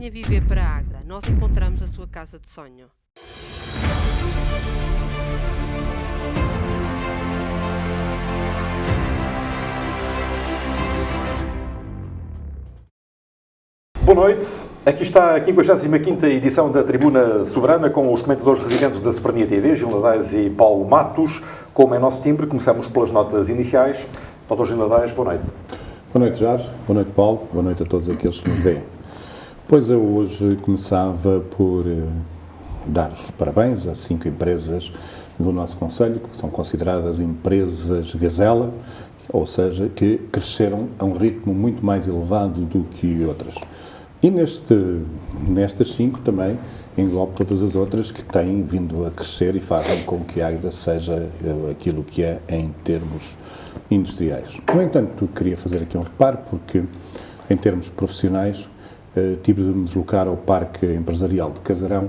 venha viver para Águeda. Nós encontramos a sua casa de sonho. Boa noite. Aqui está a 55ª edição da Tribuna Soberana com os comentadores residentes da Soberania TV, Gil Nadais e Paulo Matos. Como é nosso timbre, começamos pelas notas iniciais. Dr. Gil Nadais, boa noite. Boa noite, Jorge. Boa noite, Paulo. Boa noite a todos aqueles que nos veem. Pois eu hoje começava por dar os parabéns a 5 empresas do nosso concelho, que são consideradas empresas gazela, ou seja, que cresceram a um ritmo muito mais elevado do que outras. E nestas 5 também englobo todas as outras que têm vindo a crescer e fazem com que a Águeda seja aquilo que é em termos industriais. No entanto, queria fazer aqui um reparo, porque em termos profissionais tive de me deslocar ao Parque Empresarial de Casarão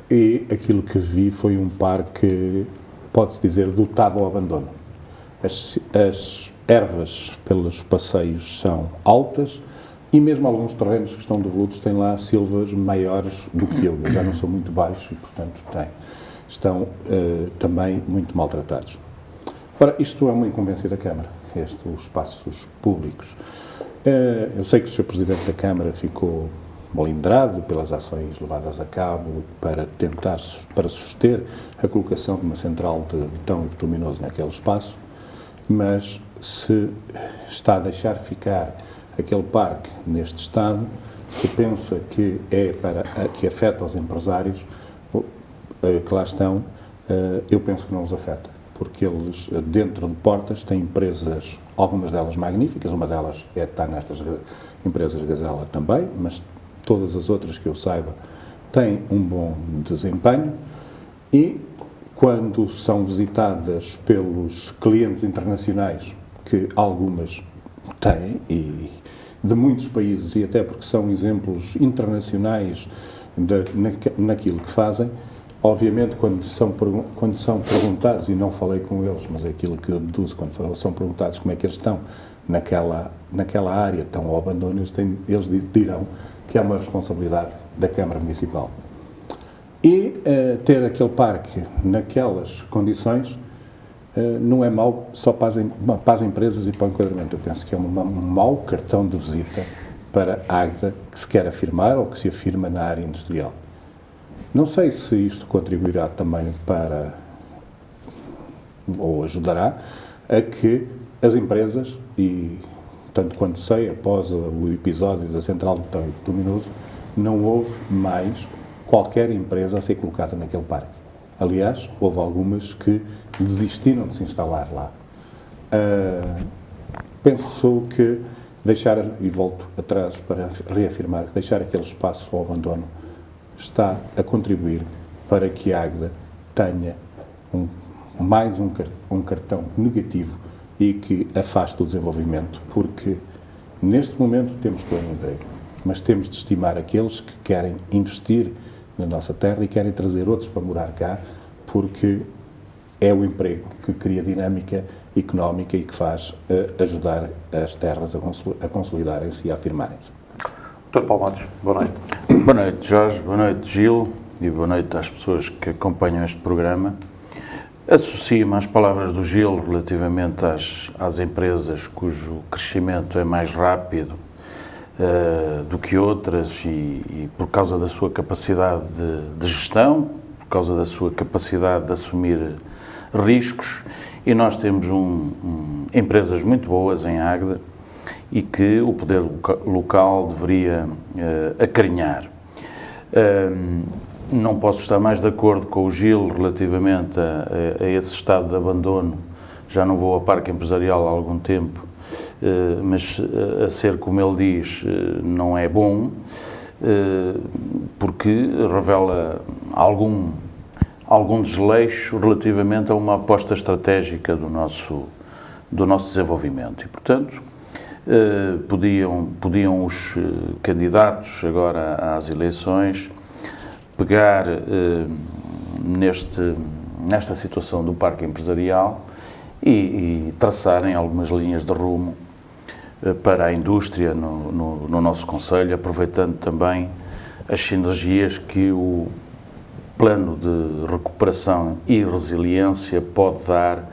e aquilo que vi foi um parque, pode-se dizer, dotado ao abandono. As ervas pelos passeios são altas e mesmo alguns terrenos que estão devolutos têm lá silvas maiores do que eu. Eu já não sou muito baixo e, portanto, estão também muito maltratados. Ora, isto é uma incumbência da Câmara, os espaços públicos. Eu sei que o Sr. Presidente da Câmara ficou melindrado pelas ações levadas a cabo para suster a colocação de uma central de betão e bituminoso naquele espaço, mas se está a deixar ficar aquele parque neste estado, se pensa que que afeta os empresários que lá estão, eu penso que não os afeta, porque eles, dentro de portas, têm empresas, algumas delas magníficas, uma delas está nestas empresas gazela também, mas todas as outras que eu saiba têm um bom desempenho e, quando são visitadas pelos clientes internacionais, que algumas têm, e de muitos países, e até porque são exemplos internacionais naquilo que fazem, obviamente, quando são perguntados, e não falei com eles, mas é aquilo que eu deduzo, quando são perguntados como é que eles estão naquela área, estão ao abandono, eles dirão que é uma responsabilidade da Câmara Municipal. E ter aquele parque naquelas condições não é mau só para as empresas e para o enquadramento. Eu penso que é um mau cartão de visita para a Águeda que se quer afirmar ou que se afirma na área industrial. Não sei se isto contribuirá também ou ajudará a que as empresas, e tanto quanto sei, após o episódio da central de betão e bituminoso, não houve mais qualquer empresa a ser colocada naquele parque. Aliás, houve algumas que desistiram de se instalar lá. Penso que e volto atrás para reafirmar, que deixar aquele espaço ao abandono está a contribuir para que a Águeda tenha mais um cartão negativo e que afaste o desenvolvimento, porque neste momento temos pleno emprego, mas temos de estimar aqueles que querem investir na nossa terra e querem trazer outros para morar cá, porque é o emprego que cria dinâmica económica e que faz ajudar as terras a consolidarem-se e a afirmarem-se. Dr. Paulo Matos, boa noite. Boa noite, Jorge, boa noite, Gil, e boa noite às pessoas que acompanham este programa. Associo-me às palavras do Gil relativamente às empresas cujo crescimento é mais rápido do que outras e por causa da sua capacidade de gestão, por causa da sua capacidade de assumir riscos, e nós temos empresas muito boas em Águeda e que o poder local deveria acarinhar. Não posso estar mais de acordo com o Gil relativamente a esse estado de abandono. Já não vou ao Parque Empresarial há algum tempo, mas a ser como ele diz, não é bom, porque revela algum desleixo relativamente a uma aposta estratégica do nosso desenvolvimento. E, portanto, podiam os candidatos agora às eleições pegar nesta situação do Parque Empresarial e traçarem algumas linhas de rumo para a indústria no nosso concelho, aproveitando também as sinergias que o plano de recuperação e resiliência pode dar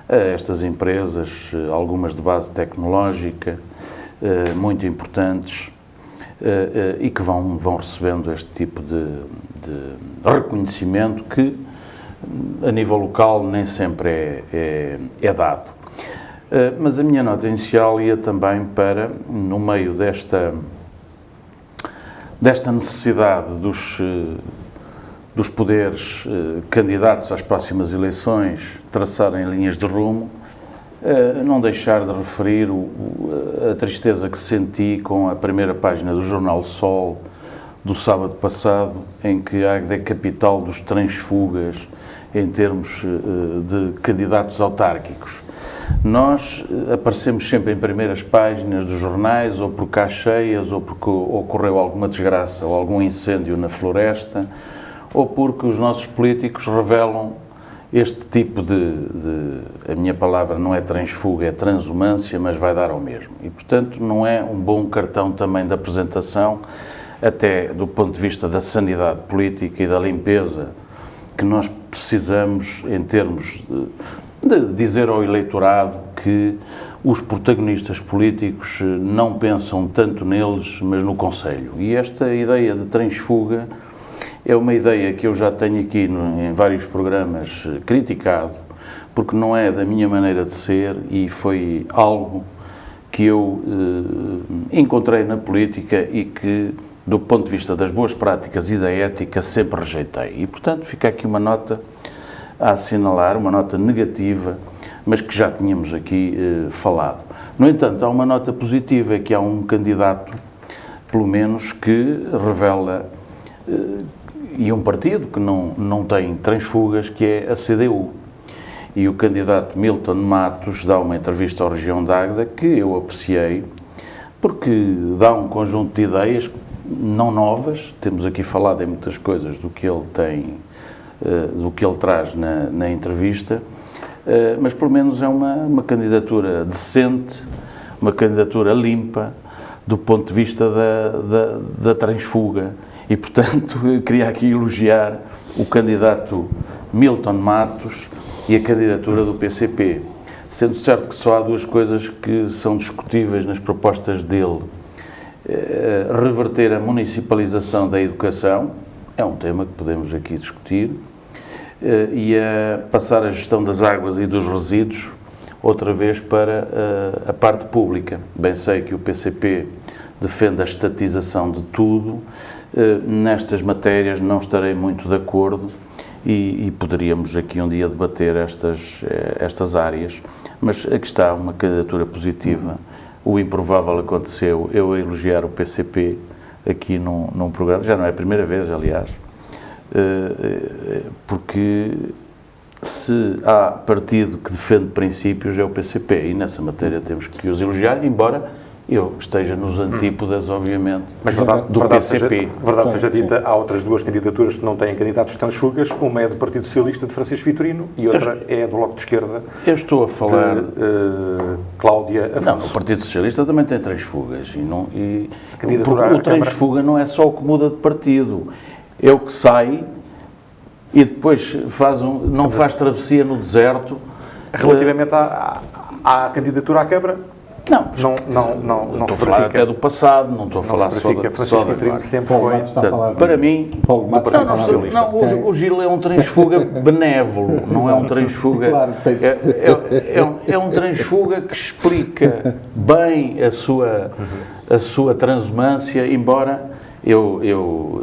a estas empresas, algumas de base tecnológica, muito importantes, e que vão recebendo este tipo de reconhecimento que, a nível local, nem sempre é dado. Mas a minha nota inicial ia também para, no meio desta necessidade dos poderes candidatos às próximas eleições traçarem linhas de rumo, não deixar de referir a tristeza que senti com a primeira página do jornal Sol do sábado passado, em que a Águeda é capital dos transfugas em termos de candidatos autárquicos. Nós aparecemos sempre em primeiras páginas dos jornais, ou por cá cheias, ou porque ocorreu alguma desgraça ou algum incêndio na floresta, ou porque os nossos políticos revelam este tipo a minha palavra não é transfuga, é transumância, mas vai dar ao mesmo. E, portanto, não é um bom cartão também de apresentação, até do ponto de vista da sanidade política e da limpeza que nós precisamos em termos de dizer ao eleitorado que os protagonistas políticos não pensam tanto neles, mas no Conselho. E esta ideia de transfuga é uma ideia que eu já tenho aqui em vários programas criticado, porque não é da minha maneira de ser e foi algo que eu encontrei na política e que, do ponto de vista das boas práticas e da ética, sempre rejeitei. E, portanto, fica aqui uma nota a assinalar, uma nota negativa, mas que já tínhamos aqui falado. No entanto, há uma nota positiva, é que há um candidato, pelo menos, que revela, e um partido que não tem transfugas, que é a CDU. E o candidato Milton Matos dá uma entrevista à região de Águeda que eu apreciei, porque dá um conjunto de ideias não novas, temos aqui falado em muitas coisas do que ele tem, do que ele traz na entrevista, mas pelo menos é uma candidatura decente, uma candidatura limpa, do ponto de vista da transfuga. E, portanto, eu queria aqui elogiar o candidato Milton Matos e a candidatura do PCP, sendo certo que só há duas coisas que são discutíveis nas propostas dele. Reverter a municipalização da educação, é um tema que podemos aqui discutir, e passar a gestão das águas e dos resíduos outra vez para a parte pública. Bem sei que o PCP defende a estatização de tudo. Nestas matérias não estarei muito de acordo e poderíamos aqui um dia debater estas áreas, mas aqui está uma candidatura positiva. O improvável aconteceu, eu a elogiar o PCP aqui num programa, já não é a primeira vez, aliás, porque se há partido que defende princípios é o PCP, e nessa matéria temos que os elogiar, embora eu esteja nos antípodas, obviamente, mas do PCP. Verdade seja dita, há outras duas candidaturas que não têm candidatos transfugas, uma é do Partido Socialista de Francisco Vitorino e outra é do Bloco de Esquerda. Eu estou a falar de Cláudia Afonso. Não, o Partido Socialista também tem transfugas Candidatura o transfuga não é só o que muda de partido, é o que sai e depois não faz travessia no deserto. Relativamente à candidatura à Câmara, não estou a falar até do passado, não estou a falar só da... sempre foi. Para mim, o Gil é um transfuga benévolo, não é um transfuga... É um transfuga que explica bem a sua transumância, embora eu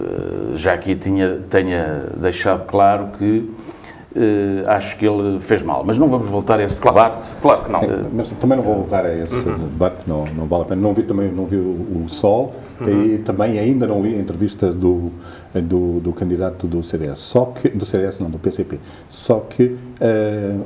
já aqui tenha deixado claro que acho que ele fez mal, mas não vamos voltar a esse debate. Claro que não. Sim, mas também não vou voltar a esse debate, não vale a pena. Não vi o Sol e também ainda não li a entrevista do candidato do CDS, do PCP. Só que,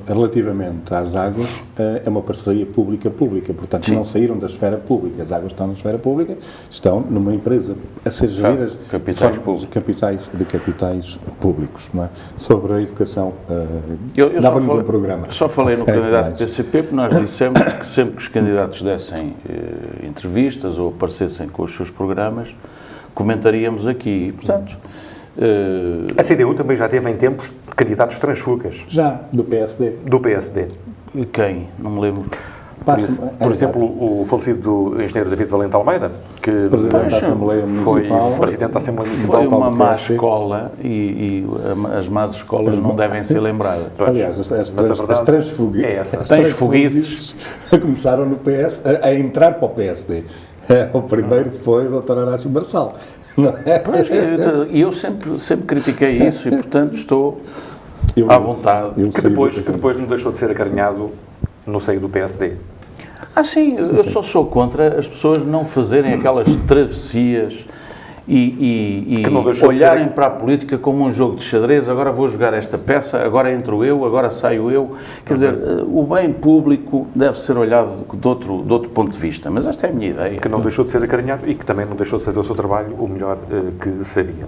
relativamente às águas, é uma parceria pública-pública, portanto, sim, não saíram da esfera pública. As águas estão na esfera pública, estão numa empresa a ser geridas capitais públicos, de capitais públicos, não é? Sobre a educação, Eu dava-nos um programa. Só falei no Ok, candidato mas- do PCP, porque nós dissemos que sempre que os candidatos dessem entrevistas ou aparecessem com os seus programas, comentaríamos aqui. E, portanto, A CDU também já teve em tempos candidatos transfugas Já, do PSD. do PSD. quem? Não me lembro. Por exemplo, o falecido engenheiro David Valente Almeida, que Presidente da Assembleia foi Municipal. Presidente da Assembleia Foi Municipal. Paulo uma má PSD. escola e as más escolas não devem ser lembradas. Aliás, as verdade transfuguices é essa. Transfuguices. começaram no PS, a entrar para o PSD. O primeiro foi o Dr. Horácio Marçal. Não é? E eu sempre critiquei isso e, portanto, estou Eu- à vontade. eu Que saí do depois, PSD. não deixou de ser acarinhado no seio do PSD. Sim, eu só sou contra as pessoas não fazerem aquelas travessias e Que não deixou de olharem ser- para a política como um jogo de xadrez. Agora vou jogar esta peça, agora entro eu, agora saio eu. Quer dizer, o bem público deve ser olhado de outro ponto de vista. Mas esta é a minha ideia. Que não deixou de ser acarinhado e que também não deixou de fazer o seu trabalho o melhor que sabia.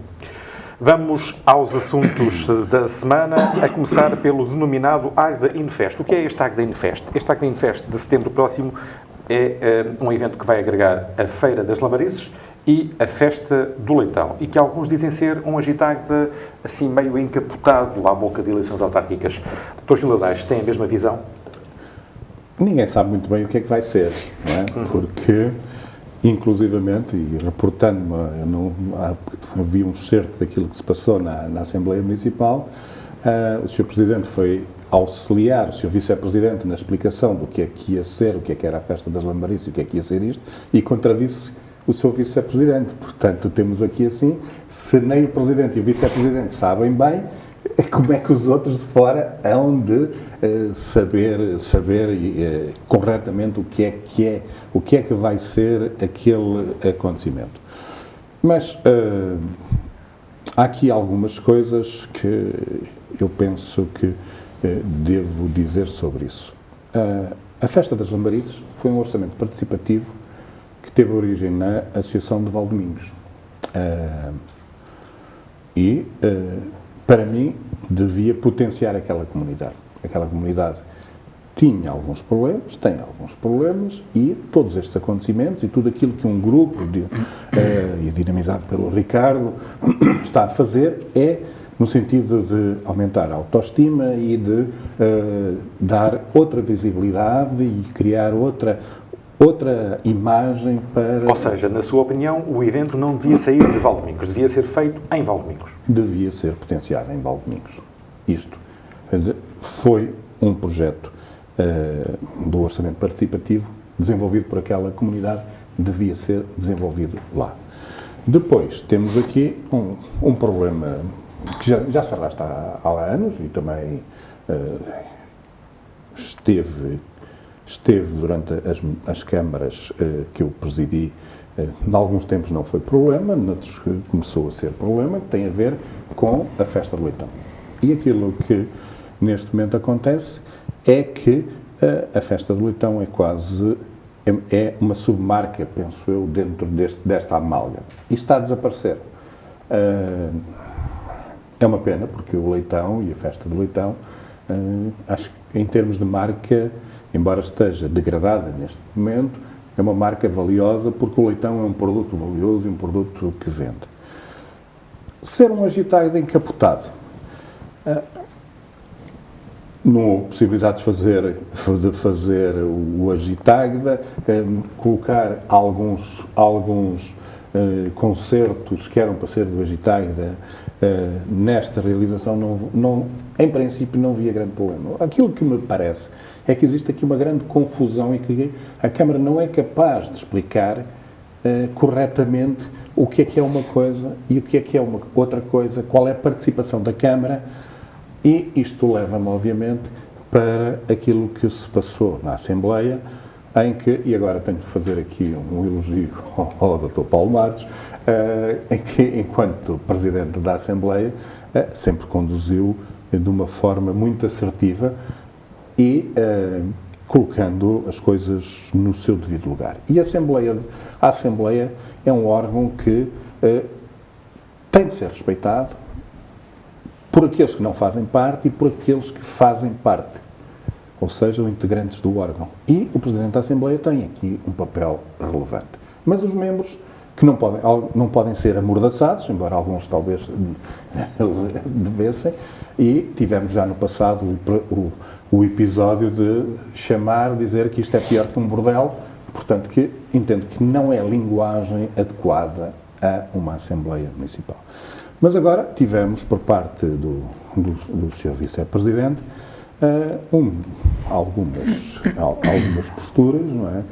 Vamos aos assuntos da semana, a começar pelo denominado Agda Infest. O que é este Agda Infest? Este Agda Infest de setembro próximo é um evento que vai agregar a Feira das Lambarices e a Festa do Leitão, e que alguns dizem ser um agitagda assim meio encapotado à boca de eleições autárquicas. Dr. Gil Adaes, tem a mesma visão? Ninguém sabe muito bem o que é que vai ser, não é? Porque, inclusivamente, e reportando-me, havia um certo daquilo que se passou na Assembleia Municipal, o Sr. Presidente foi auxiliar o Sr. Vice-Presidente na explicação do que é que ia ser, o que é que era a Festa das Lambarices, o que é que ia ser isto, e contradisse o Sr. Vice-Presidente. Portanto, temos aqui assim, se nem o Presidente e o Vice-Presidente sabem bem, como é que os outros de fora hão de saber corretamente o que é que vai ser aquele acontecimento. Mas há aqui algumas coisas que eu penso que devo dizer sobre isso. A Festa das Lambarices foi um orçamento participativo que teve origem na Associação de Valdomingos. Para mim, devia potenciar aquela comunidade. Aquela comunidade tinha alguns problemas, tem alguns problemas, e todos estes acontecimentos e tudo aquilo que um grupo, e dinamizado pelo Ricardo, está a fazer é no sentido de aumentar a autoestima e de dar outra visibilidade e criar outra imagem para... Ou seja, na sua opinião, o evento não devia sair de Valdomingos, devia ser feito em Valdomingos. Devia ser potenciado em Valdomingos. Isto foi um projeto do orçamento participativo desenvolvido por aquela comunidade, devia ser desenvolvido lá. Depois, temos aqui um problema que já se arrasta há anos e também esteve durante as câmaras que eu presidi. Em alguns tempos não foi problema, noutros começou a ser problema, que tem a ver com a Festa do Leitão. E aquilo que neste momento acontece é que a Festa do Leitão é uma submarca, penso eu, dentro desta amálgama. E está a desaparecer. É uma pena, porque o Leitão e a Festa do Leitão, acho que em termos de marca, embora esteja degradada neste momento, é uma marca valiosa, porque o leitão é um produto valioso e um produto que vende. Ser um agitado encapotado, não houve possibilidade de fazer o agitagda, colocar alguns concertos que eram para ser do agitagda nesta realização, em princípio não havia grande problema. Aquilo que me parece é que existe aqui uma grande confusão e que a Câmara não é capaz de explicar corretamente o que é uma coisa e o que é uma outra coisa, qual é a participação da Câmara, e isto leva-me, obviamente, para aquilo que se passou na Assembleia, em que, e agora tenho de fazer aqui um elogio ao Dr. Paulo Matos, em que, enquanto Presidente da Assembleia, sempre conduziu de uma forma muito assertiva e colocando as coisas no seu devido lugar. E a Assembleia é um órgão que tem de ser respeitado, por aqueles que não fazem parte e por aqueles que fazem parte, ou seja, os integrantes do órgão. E o Presidente da Assembleia tem aqui um papel relevante. Mas os membros que não podem ser amordaçados, embora alguns talvez devessem, e tivemos já no passado o episódio de dizer que isto é pior que um bordel, portanto que entendo que não é linguagem adequada a uma Assembleia Municipal. Mas agora tivemos por parte do Sr. Vice-Presidente algumas posturas, não é?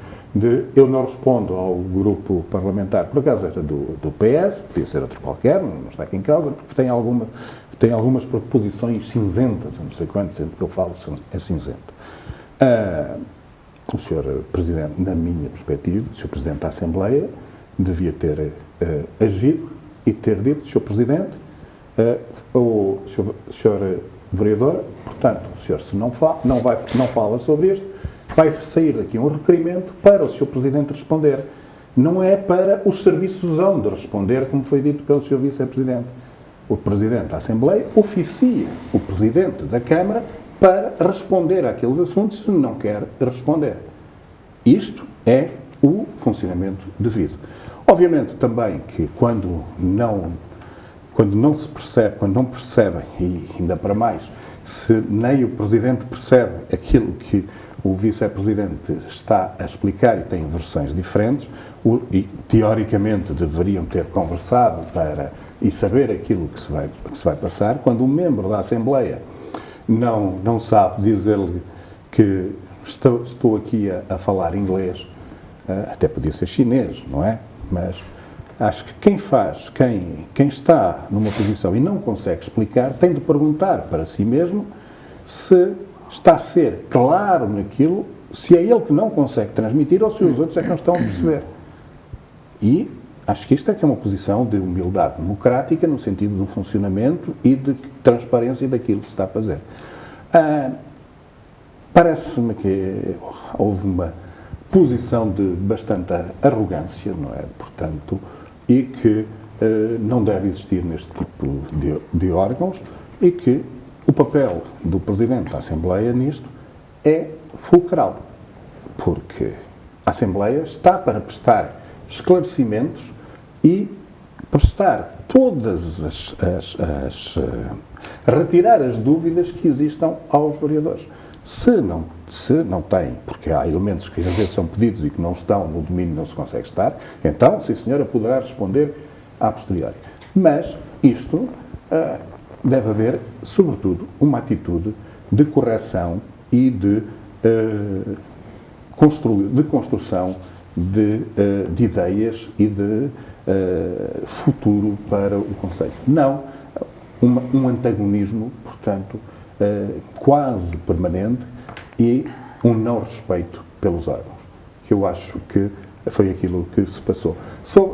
Eu não respondo ao grupo parlamentar, por acaso era do PS, podia ser outro qualquer, não está aqui em causa, porque tem algumas proposições cinzentas, não sei quanto, sempre que eu falo é cinzento. O Sr. Presidente, na minha perspectiva, o Sr. Presidente da Assembleia, devia ter agido e ter dito, Sr. Presidente, o Sr. Vereador, portanto, o senhor se não fala sobre isto, vai sair daqui um requerimento para o Sr. Presidente responder. Não é para os serviços de responder, como foi dito pelo Sr. Vice-Presidente. O Presidente da Assembleia oficia o Presidente da Câmara para responder àqueles assuntos se não quer responder. Isto é o funcionamento devido. Obviamente também que quando não percebem, e ainda para mais, se nem o Presidente percebe aquilo que o Vice-Presidente está a explicar e tem versões diferentes, e teoricamente deveriam ter conversado e saber aquilo que se vai passar, quando um membro da Assembleia não sabe dizer-lhe que estou aqui a falar inglês, até podia ser chinês, não é? Mas acho que quem está numa posição e não consegue explicar, tem de perguntar para si mesmo se está a ser claro naquilo, se é ele que não consegue transmitir ou se os outros é que não estão a perceber. E acho que isto é que é uma posição de humildade democrática no sentido do funcionamento e de transparência daquilo que se está a fazer. Parece-me que houve uma posição de bastante arrogância, não é? Portanto, e que não deve existir neste tipo de órgãos e que o papel do Presidente da Assembleia nisto é fulcral, porque a Assembleia está para prestar esclarecimentos e prestar todas retirar as dúvidas que existam aos vereadores. Se não têm, porque há elementos que às vezes são pedidos e que não estão no domínio, não se consegue estar, então, sim senhora, poderá responder a posteriori. Mas isto deve haver, sobretudo, uma atitude de correção e de construção de ideias e de futuro para o Conselho. Não um antagonismo, portanto, quase permanente e um não respeito pelos órgãos, que eu acho que foi aquilo que se passou.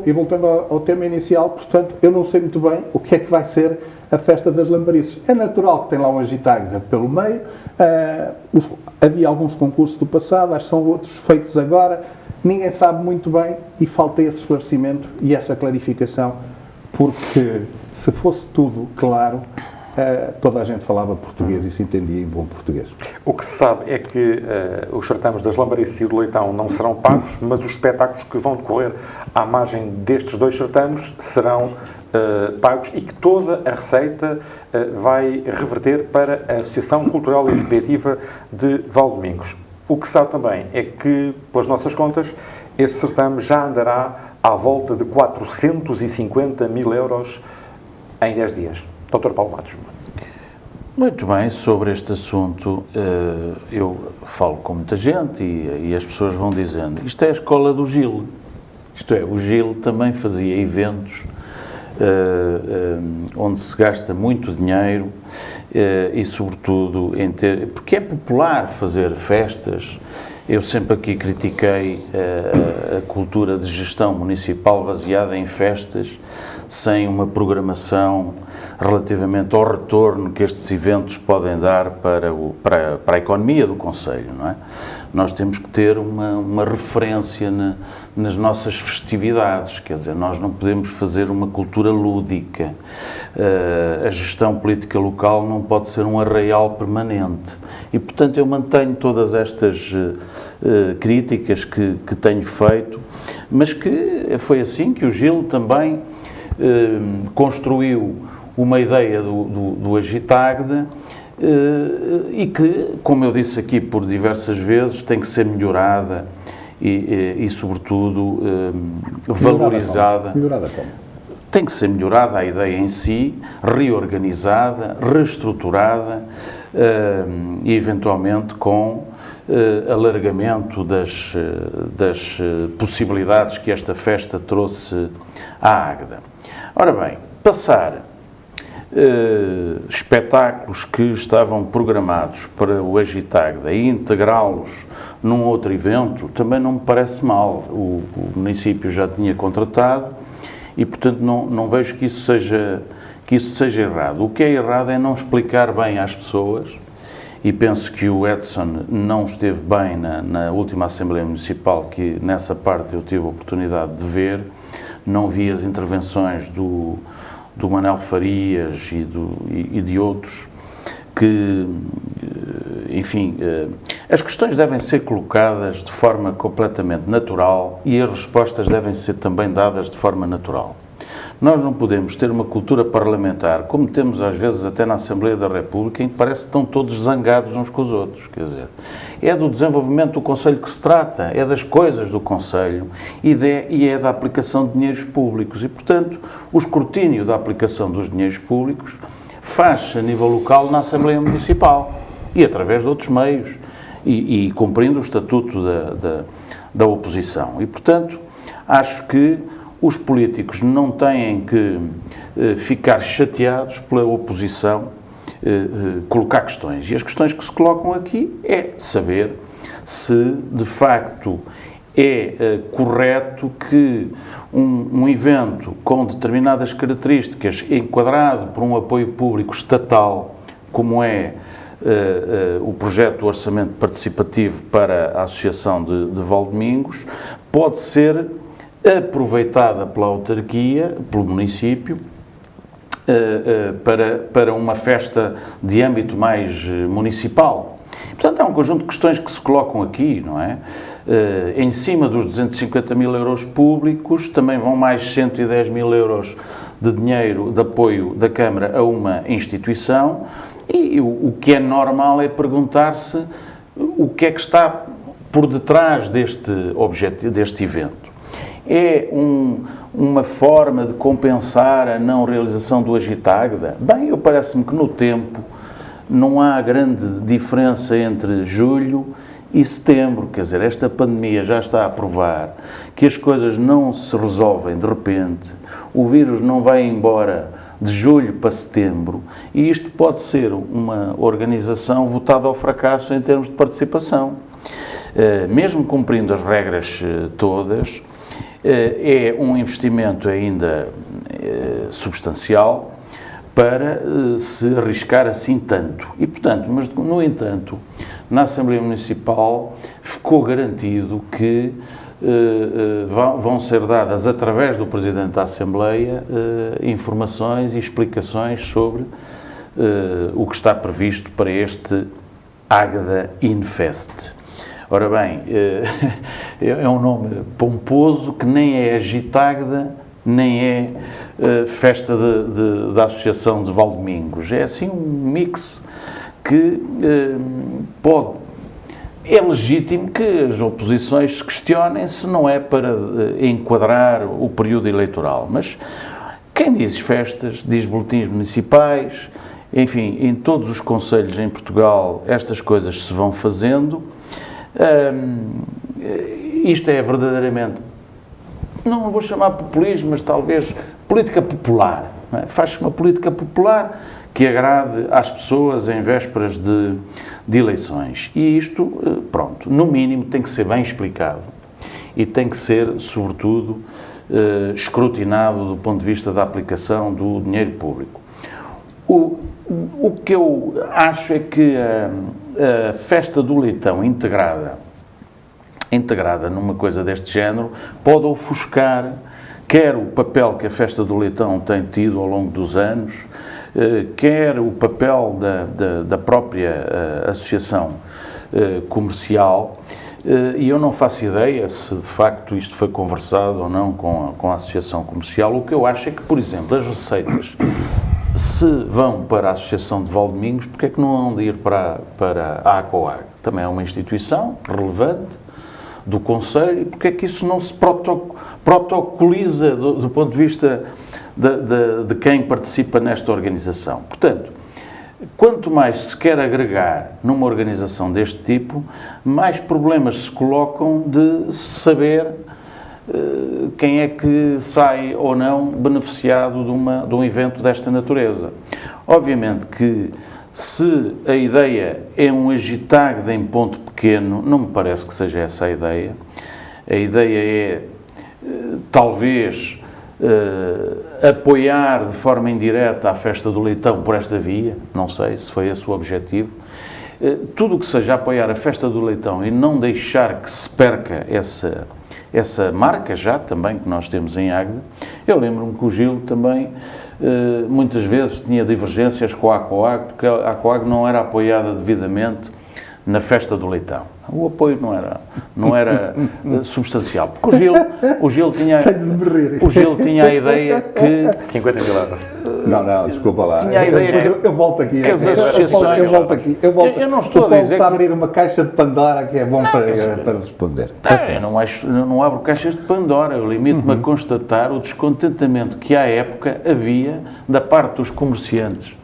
E voltando ao tema inicial, portanto, eu não sei muito bem o que é que vai ser a festa das lamparices. É natural que tem lá um agitado pelo meio, havia alguns concursos do passado, acho que são outros feitos agora, ninguém sabe muito bem e falta esse esclarecimento e essa clarificação, porque se fosse tudo claro, toda a gente falava português e se entendia em bom português. O que se sabe é que os certames das lamparices e do leitão não serão pagos, mas os espetáculos que vão decorrer à margem destes dois certames serão pagos e que toda a receita vai reverter para a Associação Cultural e Recreativa de Valdomingos. O que se sabe também é que, pelas nossas contas, este certame já andará à volta de 450 mil euros em 10 dias. Dr. Paulo Matos. Muito bem, sobre este assunto eu falo com muita gente e as pessoas vão dizendo, isto é a escola do Gil. Isto é, o Gil também fazia eventos onde se gasta muito dinheiro e sobretudo porque é popular fazer festas. Eu sempre aqui critiquei a cultura de gestão municipal baseada em festas, sem uma programação relativamente ao retorno que estes eventos podem dar para a economia do concelho, não é? Nós temos que ter uma referência nas nossas festividades, quer dizer, nós não podemos fazer uma cultura lúdica. A gestão política local não pode ser um arraial permanente. E, portanto, eu mantenho todas estas críticas que tenho feito, mas que foi assim que o Gil também construiu uma ideia do Agitagda, e que, como eu disse aqui por diversas vezes, tem que ser melhorada e sobretudo, valorizada. Melhorada como? Tem que ser melhorada a ideia em si, reorganizada, reestruturada e, eventualmente, com alargamento das possibilidades que esta festa trouxe à Águeda. Ora bem, passar espetáculos que estavam programados para o Agitagda e integrá-los num outro evento também não me parece mal. O município já tinha contratado e, portanto, não vejo que isso seja errado. O que é errado é não explicar bem às pessoas, e penso que o Edson não esteve bem na última Assembleia Municipal, que nessa parte eu tive a oportunidade de ver. Não vi as intervenções do Manuel Farias e de outros, que, enfim, as questões devem ser colocadas de forma completamente natural e as respostas devem ser também dadas de forma natural. Nós não podemos ter uma cultura parlamentar, como temos às vezes até na Assembleia da República, em que parece que estão todos zangados uns com os outros. Quer dizer, é do desenvolvimento do Concelho que se trata, é das coisas do Concelho e é da aplicação de dinheiros públicos. E, portanto, o escrutínio da aplicação dos dinheiros públicos faz-se a nível local na Assembleia Municipal e através de outros meios e cumprindo o estatuto da oposição. E, portanto, acho que os políticos não têm que ficar chateados pela oposição colocar questões. E as questões que se colocam aqui é saber se, de facto, é correto que um evento com determinadas características, enquadrado por um apoio público estatal, como é o projeto do Orçamento Participativo para a Associação de Valdomingos, pode ser aproveitada pela autarquia, pelo município, para uma festa de âmbito mais municipal. Portanto, há um conjunto de questões que se colocam aqui, não é? Em cima dos 250 mil euros públicos, também vão mais 110 mil euros de dinheiro de apoio da Câmara a uma instituição, e o que é normal é perguntar-se o que é que está por detrás deste evento. É uma forma de compensar a não realização do Agitagda? Bem, parece-me que no tempo não há grande diferença entre julho e setembro. Quer dizer, esta pandemia já está a provar que as coisas não se resolvem de repente, o vírus não vai embora de julho para setembro, e isto pode ser uma organização votada ao fracasso em termos de participação. Mesmo cumprindo as regras todas, é um investimento ainda substancial para se arriscar assim tanto. E, portanto, mas, no entanto, na Assembleia Municipal ficou garantido que vão ser dadas, através do Presidente da Assembleia, informações e explicações sobre o que está previsto para este Águeda Infest. Ora bem, é um nome pomposo que nem é Agitagda, nem é festa da Associação de Valdomingos. É assim um mix que é legítimo que as oposições se questionem se não é para enquadrar o período eleitoral. Mas quem diz festas, diz boletins municipais, enfim, em todos os concelhos em Portugal estas coisas se vão fazendo. Isto é verdadeiramente, não vou chamar populismo, mas talvez política popular. Não é? Faz-se uma política popular que agrade às pessoas em vésperas de eleições. E isto, pronto, no mínimo tem que ser bem explicado e tem que ser, sobretudo, escrutinado do ponto de vista da aplicação do dinheiro público. O que eu acho é que a festa do leitão integrada numa coisa deste género pode ofuscar quer o papel que a festa do leitão tem tido ao longo dos anos, quer o papel da própria associação comercial, e eu não faço ideia se de facto isto foi conversado ou não com a associação comercial. O que eu acho é que, por exemplo, as receitas, se vão para a Associação de Valdomingos, porque é que não vão de ir para a ACOAG? Também é uma instituição relevante do Conselho, e porque é que isso não se protocoliza do ponto de vista de quem participa nesta organização? Portanto, quanto mais se quer agregar numa organização deste tipo, mais problemas se colocam de saber quem é que sai ou não beneficiado de um evento desta natureza. Obviamente que se a ideia é um agitagde em ponto pequeno, não me parece que seja essa a ideia. A ideia é, talvez, apoiar de forma indireta a festa do leitão por esta via, não sei se foi esse o objetivo. Tudo o que seja apoiar a festa do leitão e não deixar que se perca essa marca já também que nós temos em Águeda. Eu lembro-me que o Gil também muitas vezes tinha divergências com a ACOAG, porque a ACOAG não era apoiada devidamente na festa do leitão. O apoio não era substancial. Porque o Gil tinha a ideia que... 50 mil euros. Não, desculpa lá. Tinha a ideia eu volto aqui. Eu volto aqui. Eu não estou a dizer está a abrir uma caixa de Pandora que é bom para responder. Eu não abro caixas de Pandora. Eu limito-me a constatar o descontentamento que à época havia da parte dos comerciantes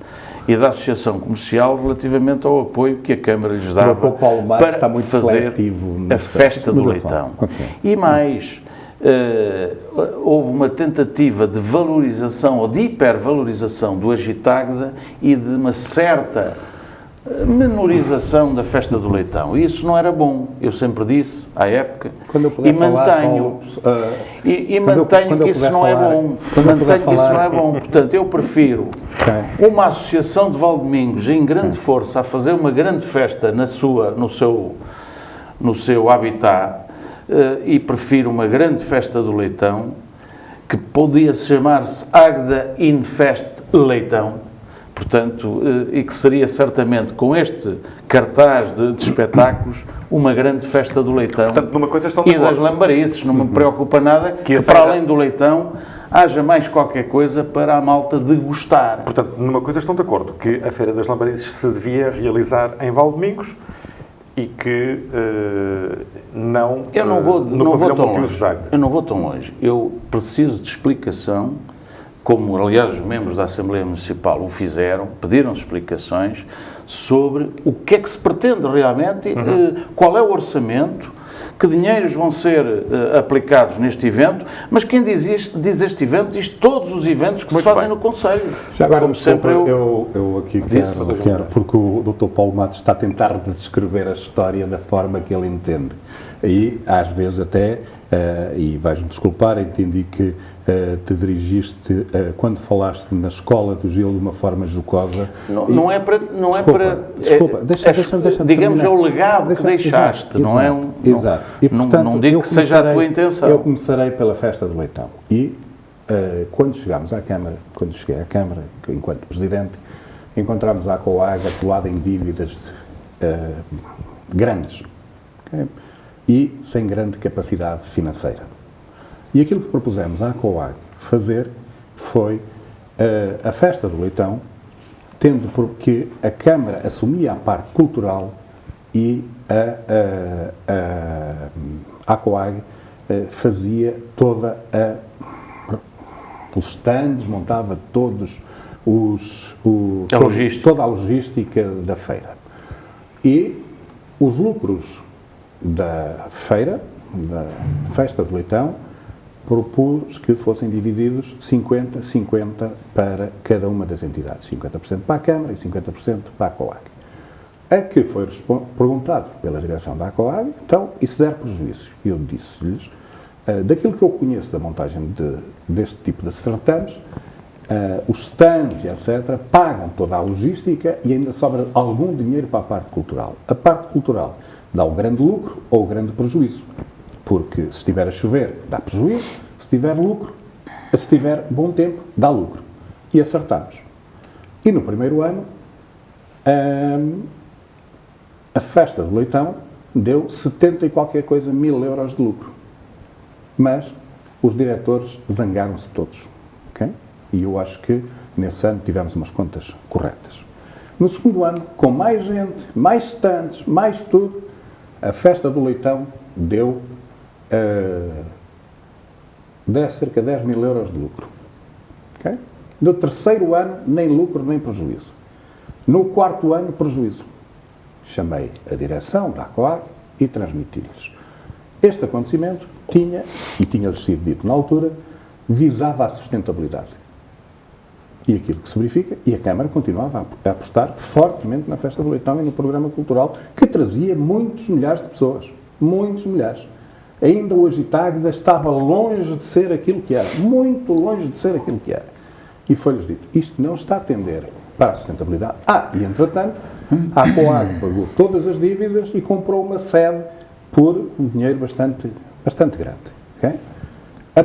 e da Associação Comercial relativamente ao apoio que a Câmara lhes dava para está muito fazer seletivo a festa do leitão. Okay. E mais, houve uma tentativa de valorização ou de hipervalorização do Agitagda e de uma certa menorização da festa do leitão. E isso não era bom. Eu sempre disse, à época, e mantenho, mantenho que isso não é bom. Mantenho que isso não é bom. Portanto, eu prefiro uma associação de Valdomingos em grande força a fazer uma grande festa no seu habitat, e prefiro uma grande festa do leitão, que podia chamar-se Águeda Infest Leitão, portanto, e que seria certamente, com este cartaz de espetáculos, uma grande festa do leitão. Portanto, numa coisa estão e das lambarices. Não me preocupa nada que para além do leitão haja mais qualquer coisa para a malta degustar. Portanto, numa coisa estão de acordo, que a Feira das Lambarices se devia realizar em Valdomingos e que não... Eu não vou tão longe. Eu preciso de explicação, como aliás os membros da Assembleia Municipal o fizeram, pediram explicações sobre o que é que se pretende realmente, qual é o orçamento, que dinheiros vão ser aplicados neste evento, mas quem diz este evento diz todos os eventos que se fazem no Conselho. Já agora, como sempre, eu aqui quero, porque o Dr. Paulo Matos está a tentar descrever a história da forma que ele entende. E, às vezes, até, e vais-me desculpar, entendi que te dirigiste, quando falaste na escola do Gil, de uma forma jocosa. Não é para... Desculpa, deixa-me digamos, é o legado que deixaste, não é? Exato. E, portanto, não digo que seja a tua intenção. Eu começarei pela festa do leitão. E, quando chegámos à Câmara, quando cheguei à Câmara, enquanto Presidente, encontramos a ACOAG atolada em dívidas grandes. Okay? E sem grande capacidade financeira. E aquilo que propusemos à ACOAG fazer foi a festa do leitão, tendo porque a Câmara assumia a parte cultural e a ACOAG fazia toda os stands, montava todos toda a logística da feira. E os lucros da feira, da festa do leitão, propus que fossem divididos 50-50 para cada uma das entidades, 50% para a Câmara e 50% para a ACOAG. A que foi perguntado pela direção da ACOAG, então, e se der prejuízo? Eu disse-lhes daquilo que eu conheço da montagem deste tipo de certames, os stands, etc., pagam toda a logística e ainda sobra algum dinheiro para a parte cultural. A parte cultural dá o grande lucro ou o grande prejuízo, porque se estiver a chover, dá prejuízo, se tiver lucro, se tiver bom tempo, dá lucro. E acertamos. E no primeiro ano, a festa do Leitão deu 70 e qualquer coisa mil euros de lucro. Mas os diretores zangaram-se todos. Okay? E eu acho que nesse ano tivemos umas contas corretas. No segundo ano, com mais gente, mais stands, mais tudo, a festa do Leitão deu cerca de 10 mil euros de lucro. Okay? No terceiro ano, nem lucro nem prejuízo. No quarto ano, prejuízo. Chamei a direção da ACOAG e transmiti-lhes. Este acontecimento tinha-lhes sido dito na altura, visava a sustentabilidade. E aquilo que se verifica, e a Câmara continuava a apostar fortemente na Festa do Leitão e no programa cultural, que trazia muitos milhares de pessoas. Muitos milhares. Ainda hoje Itágueda estava longe de ser aquilo que era. Muito longe de ser aquilo que era. E foi-lhes dito, isto não está a atender para a sustentabilidade. E entretanto, a ACOAG pagou todas as dívidas e comprou uma sede por um dinheiro bastante grande. Okay?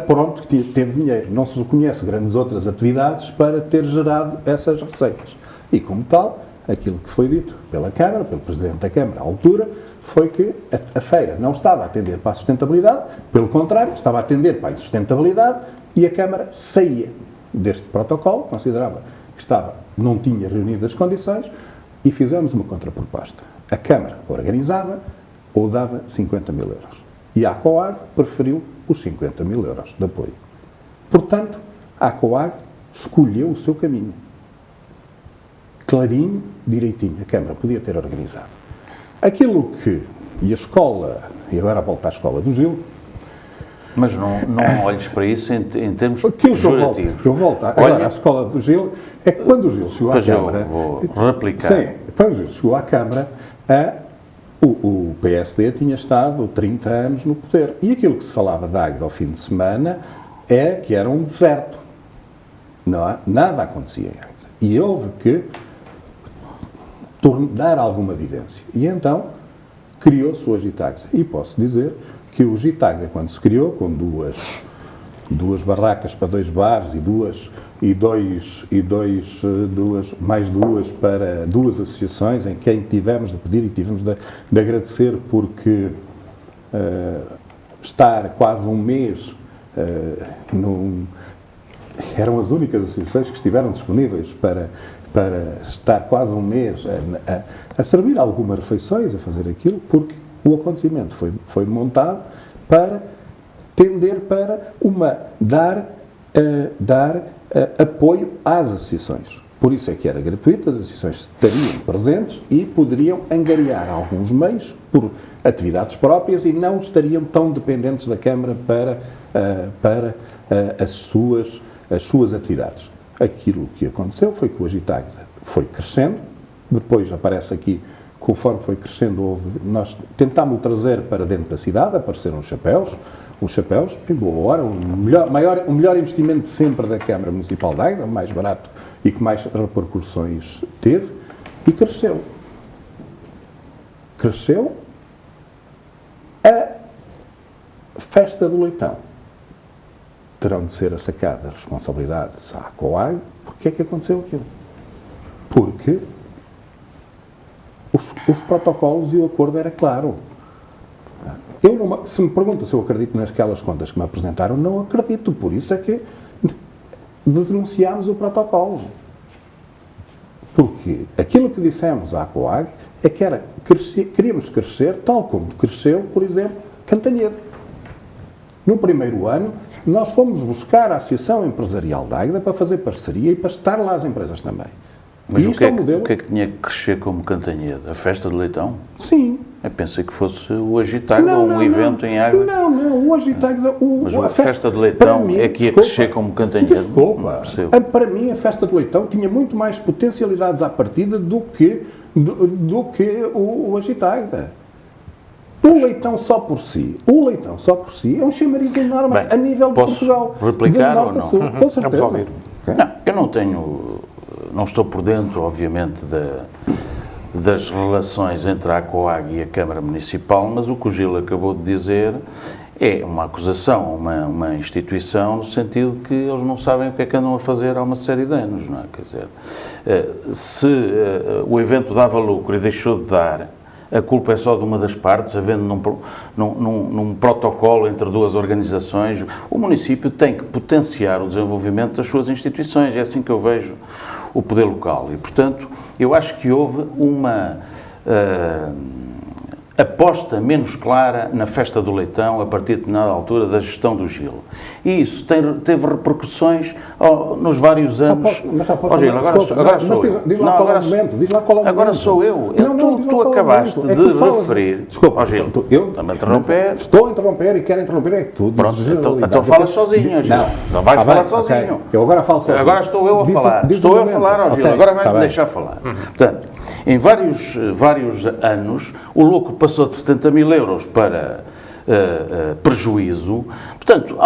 Pronto, que teve dinheiro. Não se reconhece grandes outras atividades para ter gerado essas receitas. E, como tal, aquilo que foi dito pela Câmara, pelo Presidente da Câmara à altura, foi que a feira não estava a atender para a sustentabilidade, pelo contrário, estava a atender para a insustentabilidade e a Câmara saía deste protocolo, considerava que não tinha reunido as condições e fizemos uma contraproposta. A Câmara organizava ou dava 50 mil euros. E a ACOAG preferiu os 50 mil euros de apoio. Portanto, a ACOAG escolheu o seu caminho. Clarinho, direitinho. A Câmara podia ter organizado. Aquilo que... E a escola... E agora volta à escola do Gil. Mas não olhes para isso em termos pejorativos. Que eu volto agora à escola do Gil, é que quando o Gil chegou à Câmara... Vou replicar. Sim, quando o Gil chegou à Câmara, o PSD tinha estado 30 anos no poder. E aquilo que se falava de Águeda ao fim de semana é que era um deserto. Nada acontecia em Águeda. E houve que dar alguma vivência. E então criou-se o Agitagda. E posso dizer que o Agitagda, quando se criou, com duas barracas para 2 bares mais duas para 2 associações, em quem tivemos de pedir e tivemos de agradecer, porque estar quase um mês eram as únicas associações que estiveram disponíveis para estar quase um mês a servir algumas refeições, a fazer aquilo, porque o acontecimento foi montado para tender para dar apoio às associações. Por isso é que era gratuito, as associações estariam presentes e poderiam angariar alguns meios por atividades próprias e não estariam tão dependentes da Câmara para as suas atividades. Aquilo que aconteceu foi que o Agitagda foi crescendo, depois aparece aqui, conforme foi crescendo, nós tentámos trazer para dentro da cidade, apareceram os chapéus, em boa hora, o melhor investimento de sempre da Câmara Municipal de Águeda, o mais barato e que mais repercussões teve, e cresceu. Cresceu a Festa do Leitão. Terão de ser assacadas responsabilidades à ACOAG. Porque é que aconteceu aquilo? Porque os protocolos e o acordo era claro. Se me pergunta se eu acredito naquelas contas que me apresentaram, não acredito. Por isso é que denunciámos o protocolo. Porque aquilo que dissemos à ACOAG é que queríamos crescer tal como cresceu, por exemplo, Cantanhede. No primeiro ano, nós fomos buscar a Associação Empresarial de Águeda para fazer parceria e para estar lá as empresas também. Mas e o que é que tinha que crescer como Cantanhede? A Festa de Leitão? Sim. Eu pensei que fosse o Agitagda ou um evento em Águeda. Não, o Agitagda... Mas a Festa de Leitão é que ia crescer como Cantanhede. Desculpa. Para mim, a Festa de Leitão tinha muito mais potencialidades à partida do que o Agitagda. O leitão só por si é um chamariz enorme Bem, a nível de posso Portugal, replicar de norte ou não? a sul, com certeza. Vamos ouvir. Ok? Não, eu não estou por dentro, obviamente, das relações entre a ACOAG e a Câmara Municipal, mas o que o Gil acabou de dizer é uma acusação a uma instituição no sentido que eles não sabem o que é que andam a fazer há uma série de anos, não é? Quer dizer, se o evento dava lucro e deixou de dar, a culpa é só de uma das partes, havendo num protocolo entre duas organizações. O município tem que potenciar o desenvolvimento das suas instituições, é assim que eu vejo o poder local. E, portanto, eu acho que houve uma aposta menos clara na festa do leitão a partir de determinada altura da gestão do Gil. E isso teve repercussões nos vários anos. Mas aposto, Gil, agora sou eu. Diz lá qual é o momento. Diz lá qual é o momento. Agora sou eu. Tu acabaste de referir. Desculpa, Gil, eu está-me a interromper. Estou a interromper e quero interromper é que tu dizes Pronto, então falas sozinho, Gil. Não vais falar sozinho. Okay. Eu agora falo sozinho. Agora estou eu a falar. Estou eu a falar, Gil. Agora vais-me deixar falar. Portanto, em vários anos, o lucro passou de 70 mil euros para prejuízo. Portanto,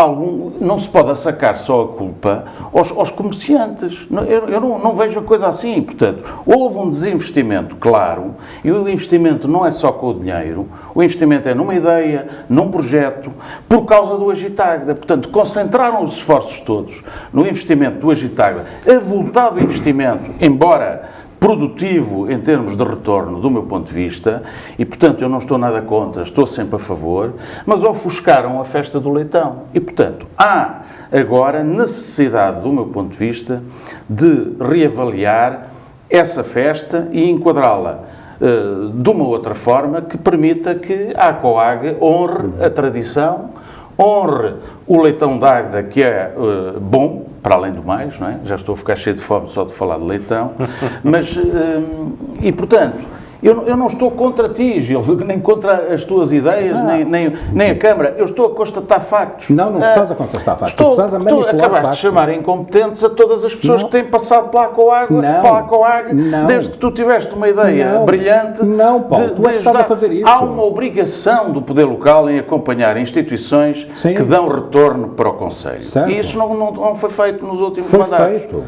não se pode assacar só a culpa aos comerciantes. Eu não vejo a coisa assim. Portanto, houve um desinvestimento claro, e o investimento não é só com o dinheiro, o investimento é numa ideia, num projeto, por causa do Agitagda. Portanto, concentraram os esforços todos no investimento do Agitagda, avultado investimento, embora produtivo em termos de retorno, do meu ponto de vista, e, portanto, eu não estou nada contra, estou sempre a favor, mas ofuscaram a festa do leitão. E, portanto, há agora necessidade, do meu ponto de vista, de reavaliar essa festa e enquadrá-la de uma outra forma que permita que a ACOAG honre a tradição, honre o leitão de Águeda, que é bom, para além do mais, não é? Já estou a ficar cheio de fome só de falar de leitão, mas, e portanto, eu não estou contra ti, Gil, nem contra as tuas ideias, nem a Câmara, eu estou a constatar factos. Não estás a constatar factos, estás a manipular factos. Acabaste de chamar incompetentes a todas as pessoas que têm passado pela ACOAG, desde que tu tiveste uma ideia brilhante. Não, Paulo, tu é que estás a fazer isso. Há uma obrigação do poder local em acompanhar instituições que dão retorno para o Conselho. Certo. E isso não foi feito nos últimos mandatos. Foi feito.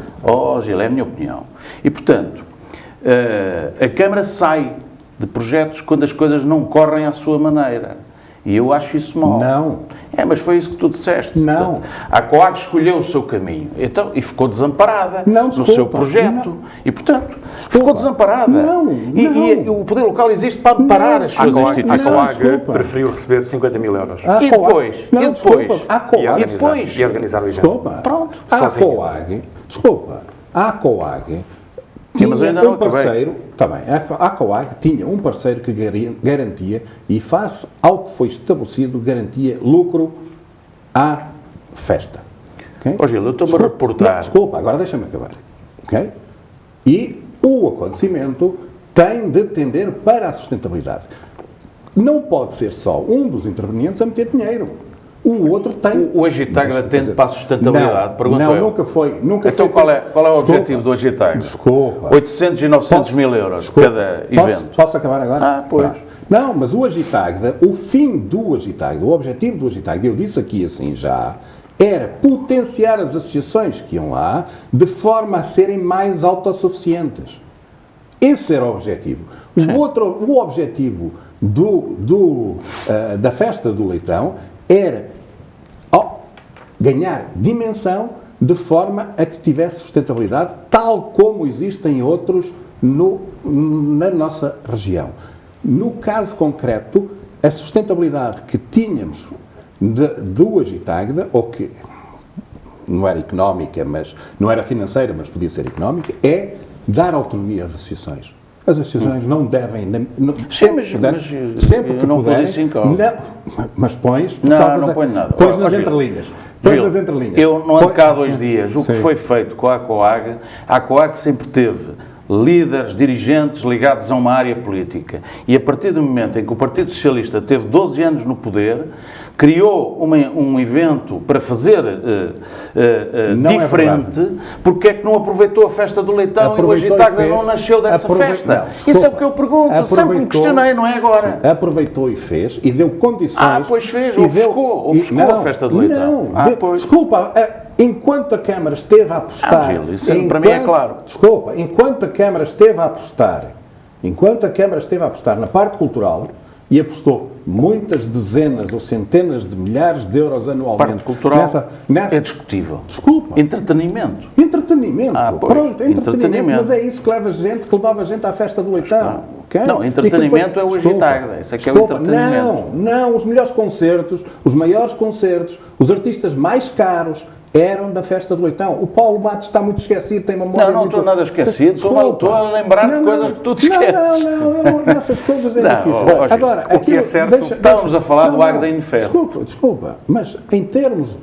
Gil, é a minha opinião. E, portanto, a Câmara sai de projetos quando as coisas não correm à sua maneira. E eu acho isso mal. Não. Mas foi isso que tu disseste. Não. Portanto, a ACOAG escolheu o seu caminho e ficou desamparada no seu projeto. Não. E, portanto, ficou desamparada. E o poder local existe para amparar as suas instituições. A ACOAG preferiu receber 50 mil euros. E depois? E organizar o evento. Desculpa. Pronto. A ACOAG tinha um parceiro, está bem, a ACOAG tinha um parceiro que garantia, e face ao que foi estabelecido, garantia lucro à festa. Okay? Gil, eu estou-me a reportar. Desculpa, agora deixa-me acabar. Okay? E o acontecimento tem de tender para a sustentabilidade. Não pode ser só um dos intervenientes a meter dinheiro. O outro tem... O Agitagda tende para a sustentabilidade? Nunca foi. Então qual é o objetivo do Agitagda? Desculpa. 800 e 900 mil euros cada evento. Posso acabar agora? Pois. Não, mas o Agitagda, o fim do Agitagda, o objetivo do Agitagda, eu disse aqui assim já, era potenciar as associações que iam lá de forma a serem mais autossuficientes. Esse era o objetivo. O objetivo da festa do leitão era ganhar dimensão de forma a que tivesse sustentabilidade, tal como existem outros na nossa região. No caso concreto, a sustentabilidade que tínhamos do Agitagda, ou que não era económica, mas não era financeira, mas podia ser económica, é dar autonomia às associações. As associações não devem... sempre que puderem... Mas pões... Não ponho nada. Pões nas entrelinhas. Eu não ando cá há 2 dias. O que foi feito com a ACOAG sempre teve líderes, dirigentes ligados a uma área política. E a partir do momento em que o Partido Socialista teve 12 anos no poder, criou um evento para fazer diferente, porque é que não aproveitou a festa do leitão e o Agitagda não nasceu dessa festa? Não, desculpa, isso é o que eu pergunto, sempre me questionei, não é agora? Sim, aproveitou e fez, e deu condições... Pois fez, ofuscou a festa do leitão. Desculpa, enquanto a Câmara esteve a apostar... Gil, isso para mim é claro. Desculpa, enquanto a Câmara esteve a apostar na parte cultural, e apostou muitas dezenas ou centenas de milhares de euros anualmente... Parte cultural é discutível. Desculpa. Entretenimento. Pronto, entretenimento. Mas é isso que levava gente à festa do leitão. Okay? Não, entretenimento é o Agitagda. Isso é que é o entretenimento. Não, os melhores concertos, os maiores concertos, os artistas mais caros eram da festa do leitão. O Paulo Matos está muito esquecido, tem memória não estou nada esquecido, estou a lembrar de coisas que tu te esqueces. Não, nessas coisas é difícil. Agora, o que é certo, estávamos a falar do Agda Infest. Desculpa, mas em termos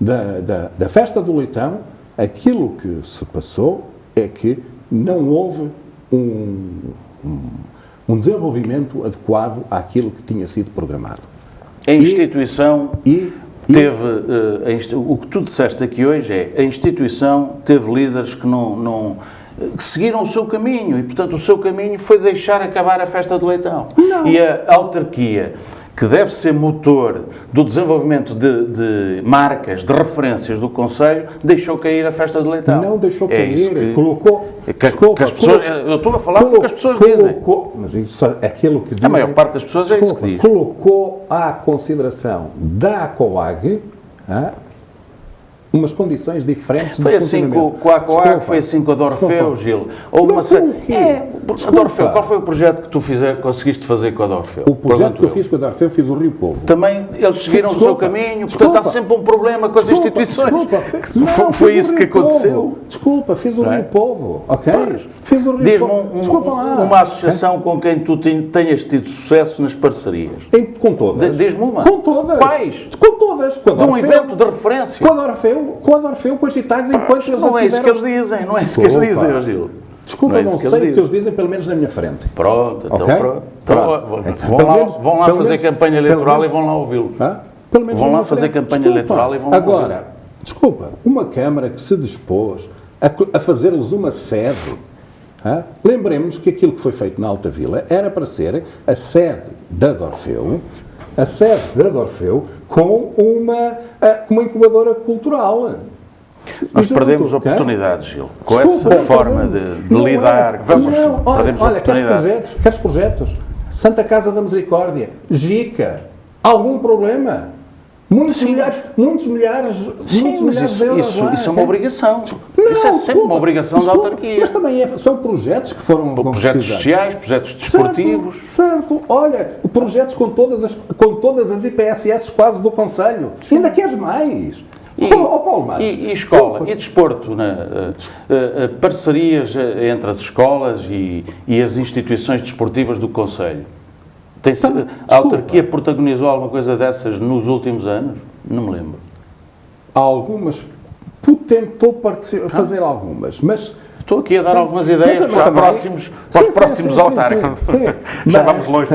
da festa do leitão, aquilo que se passou é que não houve um desenvolvimento adequado àquilo que tinha sido programado. A instituição teve, o que tu disseste aqui hoje a instituição teve líderes que que seguiram o seu caminho e, portanto, o seu caminho foi deixar acabar a festa do leitão. Não. E a autarquia, que deve ser motor do desenvolvimento de marcas, de referências do Conselho, deixou cair a festa do leitão. Não deixou cair, colocou... eu estou a falar do que as pessoas dizem. Mas isso é aquilo que dizem... A maior parte das pessoas é isso que diz. Colocou à consideração da ACOAG umas condições diferentes de funcionamento. Foi assim com a ACOAG, foi assim com a Dorfeu, Gil. Houve uma série... A Dorfeu, qual foi o projeto que tu conseguiste fazer com a Dorfeu? O projeto que eu fiz com a Dorfeu, fiz o Rio Povo. Também eles seguiram o seu caminho, portanto há sempre um problema com as instituições. Foi isso que aconteceu. Fiz o Rio Povo, ok? Fiz o Rio Povo. Desculpa lá. Uma associação com quem tu tenhas tido sucesso nas parcerias. Com todas. Diz-me uma. Com todas. Quais? Com todas. De um evento de referência. Com a Dorfeu, com a Agitagda, enquanto eles não é isso que eles dizem, não é isso que eles dizem, Gil. Desculpa, não sei o que eles dizem, pelo menos na minha frente. Pronto, então okay? pronto. Vão lá fazer campanha eleitoral e vão lá ouvi-lo. Vão lá fazer campanha eleitoral e vão lá ouvi-lo. Agora, desculpa, uma Câmara que se dispôs a fazer-lhes uma sede. Lembremos que aquilo que foi feito na Alta Vila era para ser a sede da Dorfeu, com uma incubadora cultural. Nós perdemos oportunidades, Gil, com essa forma de lidar. Olha, queres projetos? Santa Casa da Misericórdia, GICA, algum problema? Muitos milhares de euros lá. Isso é uma obrigação. Isso é sempre uma obrigação da autarquia. Mas também são projetos que foram projetos sociais, projetos desportivos. Certo. Olha, projetos com todas as IPSS quase do Conselho. Sim. Ainda queres mais? Paulo Matos. E escola, e desporto, parcerias entre as escolas e as instituições desportivas do Conselho. A autarquia protagonizou alguma coisa dessas nos últimos anos? Não me lembro. Algumas, tentou fazer algumas, mas... Estou aqui a dar algumas ideias para os próximos autárquicos. Já vamos longe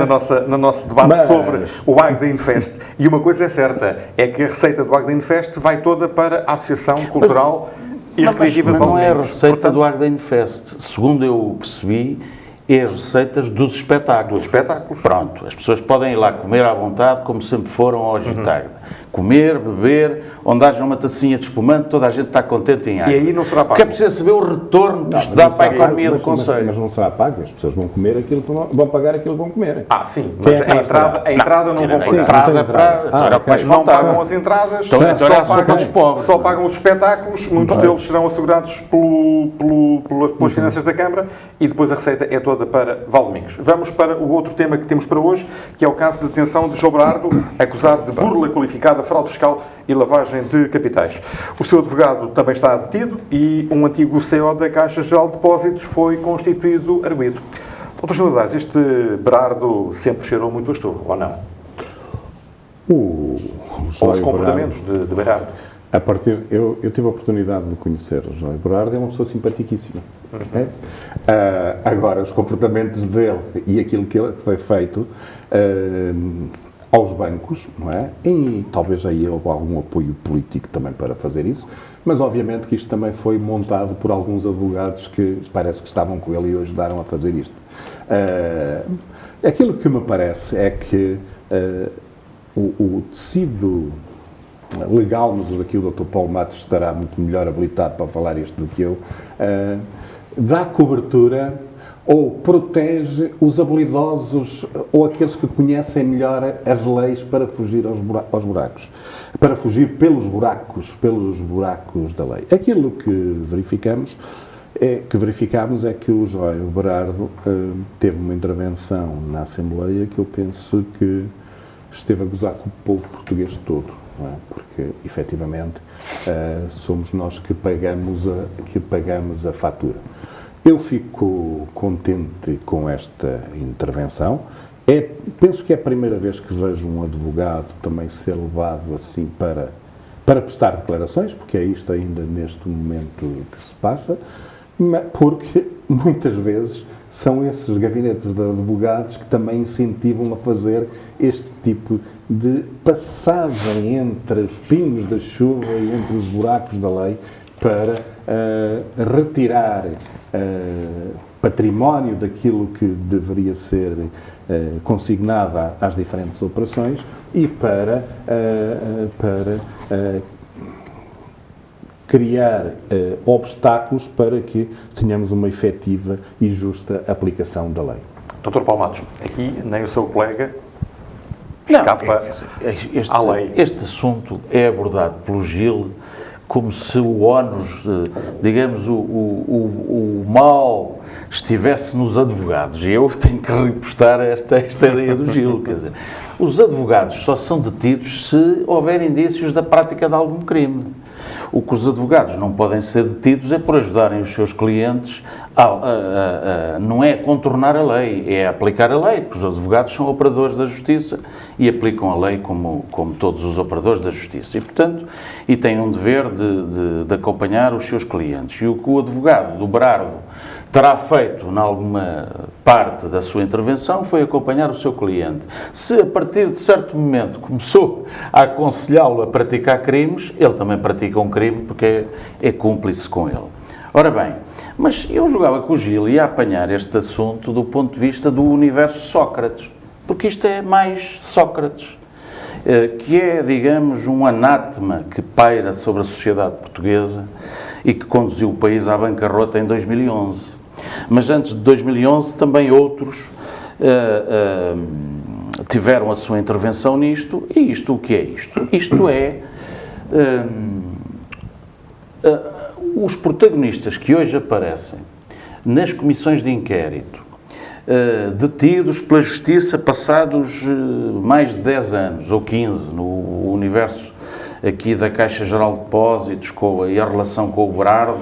no nosso debate sobre o Agda Infest. E uma coisa é certa, é que a receita do Agda Infest vai toda para a Associação Cultural e Recreativa Valmingos. Mas não é a receita do Agda Infest. Segundo eu percebi, é as receitas dos espetáculos. Pronto, as pessoas podem ir lá comer à vontade, como sempre foram ao Agitagda. Comer, beber, onde haja uma tacinha de espumante, toda a gente está contente em água. E aí não será pago. Porque é preciso saber o retorno que isto dá para a economia do Conselho. Mas não será pago, as pessoas vão comer aquilo que vão pagar aquilo que vão comer. Sim, mas a entrada não vão pagar. Mas não pagam as entradas, só pagam os espetáculos, muitos deles serão assegurados pelas finanças da Câmara e depois a receita é toda para Valdomingos. Vamos para o outro tema que temos para hoje, que é o caso de detenção de João Berardo, acusado de burla qualificada, fraude fiscal e lavagem de capitais. O seu advogado também está detido e um antigo CEO da Caixa Geral de Depósitos foi constituído arguido. Dr. Gil Nadais, este Berardo sempre cheirou muito a esturro, ou não? Os comportamentos de Berardo. Eu tive a oportunidade de conhecer o João Berardo, é uma pessoa simpaticíssima. Agora, os comportamentos dele e aquilo que foi feito, aos bancos, não é? E talvez aí houve algum apoio político também para fazer isso, mas obviamente que isto também foi montado por alguns advogados que parece que estavam com ele e o ajudaram a fazer isto. Aquilo que me parece é que o tecido legal, mas aqui o Dr. Paulo Matos estará muito melhor habilitado para falar isto do que eu, dá cobertura ou protege os habilidosos ou aqueles que conhecem melhor as leis para fugir aos buracos, para fugir pelos buracos da lei. Aquilo que verificamos é que o Jóio Berardo teve uma intervenção na Assembleia que eu penso que esteve a gozar com o povo português todo, não é? Porque, efetivamente, somos nós que pagamos a fatura. Eu fico contente com esta intervenção. Penso que é a primeira vez que vejo um advogado também ser levado assim para prestar declarações, porque é isto ainda neste momento que se passa, porque muitas vezes são esses gabinetes de advogados que também incentivam a fazer este tipo de passagem entre os pingos da chuva e entre os buracos da lei para retirar património daquilo que deveria ser consignado às diferentes operações e para criar obstáculos para que tenhamos uma efetiva e justa aplicação da lei. Dr. Paulo Matos, aqui nem o seu colega escapa à lei. Este assunto é abordado pelo Gil como se o ónus, digamos, o mal estivesse nos advogados. E eu tenho que repostar esta ideia do Gil. Quer dizer, os advogados só são detidos se houver indícios da prática de algum crime. O que os advogados não podem ser detidos é por ajudarem os seus clientes não é contornar a lei, é aplicar a lei, porque os advogados são operadores da justiça e aplicam a lei como todos os operadores da justiça. E, portanto, têm um dever de acompanhar os seus clientes. E o que o advogado do Berardo terá feito, em alguma parte da sua intervenção, foi acompanhar o seu cliente. Se, a partir de certo momento, começou a aconselhá-lo a praticar crimes, ele também pratica um crime porque é cúmplice com ele. Ora bem, mas eu julgava que o Gil ia apanhar este assunto do ponto de vista do universo Sócrates, porque isto é mais Sócrates, que é, digamos, um anátema que paira sobre a sociedade portuguesa e que conduziu o país à bancarrota em 2011. Mas antes de 2011 também outros tiveram a sua intervenção nisto. E isto o que é isto? Isto é os protagonistas que hoje aparecem nas comissões de inquérito, detidos pela Justiça passados mais de 10 anos, ou 15, no universo aqui da Caixa Geral de Depósitos e a relação com o Berardo,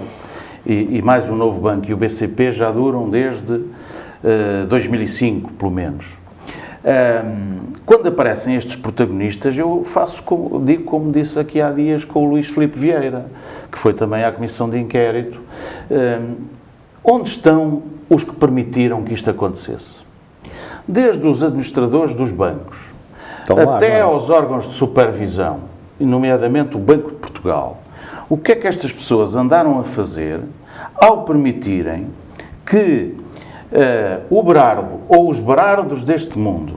e mais o Novo Banco e o BCP já duram desde 2005, pelo menos. Quando aparecem estes protagonistas, eu digo como disse aqui há dias com o Luís Filipe Vieira, que foi também à Comissão de Inquérito, onde estão os que permitiram que isto acontecesse? Desde os administradores dos bancos, até aos órgãos de supervisão, nomeadamente o Banco de Portugal. O que é que estas pessoas andaram a fazer ao permitirem que o Berardo ou os Berardos deste mundo,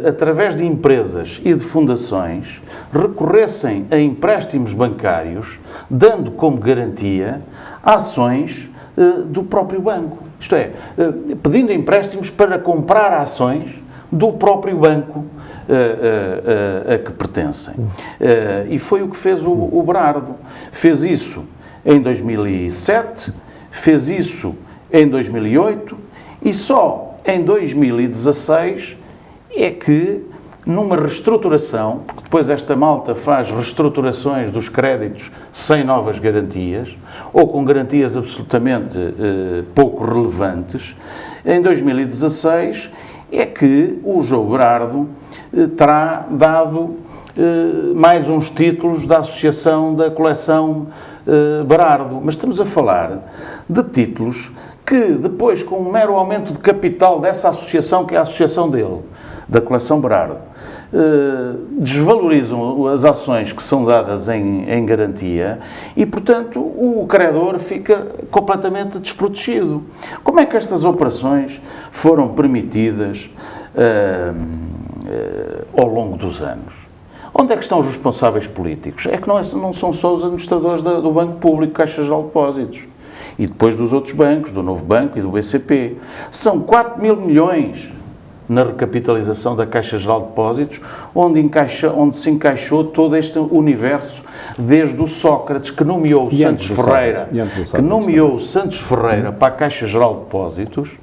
através de empresas e de fundações, recorressem a empréstimos bancários, dando como garantia ações do próprio banco? Isto é, pedindo empréstimos para comprar ações do próprio banco a que pertencem. E foi o que fez o Berardo. Fez isso em 2007, fez isso em 2008 e só em 2016 é que, numa reestruturação, porque depois esta malta faz reestruturações dos créditos sem novas garantias, ou com garantias absolutamente pouco relevantes, em 2016 é que o João Berardo terá dado mais uns títulos da associação da coleção Berardo. Mas estamos a falar de títulos que depois, com um mero aumento de capital dessa associação, que é a associação dele, da Coleção Berardo, desvalorizam as ações que são dadas em garantia e, portanto, o credor fica completamente desprotegido. Como é que estas operações foram permitidas ao longo dos anos? Onde é que estão os responsáveis políticos? É que não são só os administradores do Banco Público, Caixa Geral de Depósitos, e depois dos outros bancos, do Novo Banco e do BCP. São 4 mil milhões na recapitalização da Caixa Geral de Depósitos, onde se encaixou todo este universo, desde o Sócrates, que nomeou o Santos Ferreira, para a Caixa Geral de Depósitos,